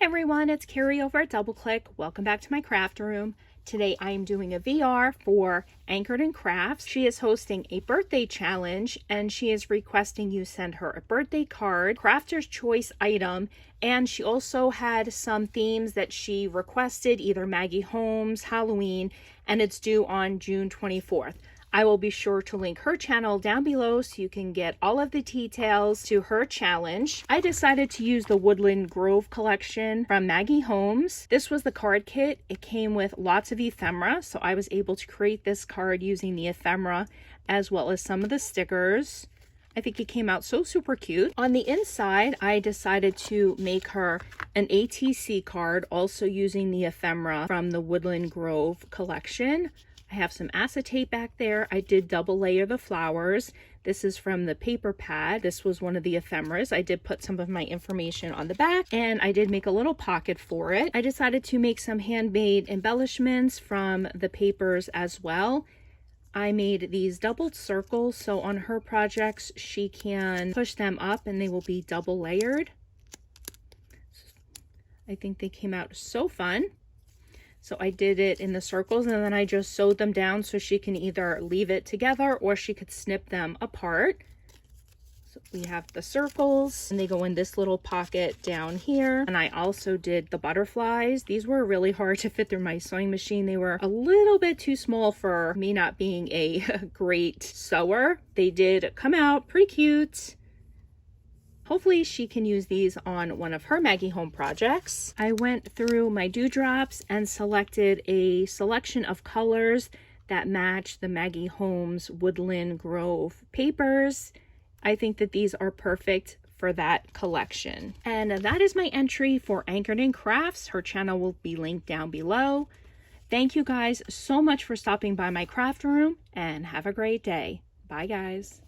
Everyone, it's Carrie over at Double Click. Welcome back to my craft room. Today I am doing a VR for Anchored in Crafts. She is hosting a birthday challenge and she is requesting you send her a birthday card, crafter's choice item, and she also had some themes that she requested, either Maggie, Holmes, Halloween, and it's due on June 24th. I will be sure to link her channel down below so you can get all of the details to her challenge. I decided to use the Woodland Grove collection from Maggie Holmes. This was the card kit. It came with lots of ephemera, so I was able to create this card using the ephemera as well as some of the stickers. I think it came out so super cute. On the inside, I decided to make her an ATC card, also using the ephemera from the Woodland Grove collection. I have some acetate back there. I did double layer the flowers. This is from the paper pad. This was one of the ephemeras. I did put some of my information on the back and I did make a little pocket for it. I decided to make some handmade embellishments from the papers as well. I made these doubled circles so on her projects she can push them up and they will be double layered. I think they came out so fun. So I did it in the circles and then I just sewed them down so she can either leave it together or she could snip them apart. So we have the circles and they go in this little pocket down here. And I also did the butterflies. These were really hard to fit through my sewing machine. They were a little bit too small for me, not being a great sewer. They did come out pretty cute. Hopefully she can use these on one of her Maggie Home projects. I went through my dewdrops and selected a selection of colors that match the Maggie Home's Woodland Grove papers. I think that these are perfect for that collection. And that is my entry for Anchored in Crafts. Her channel will be linked down below. Thank you guys so much for stopping by my craft room and have a great day. Bye guys.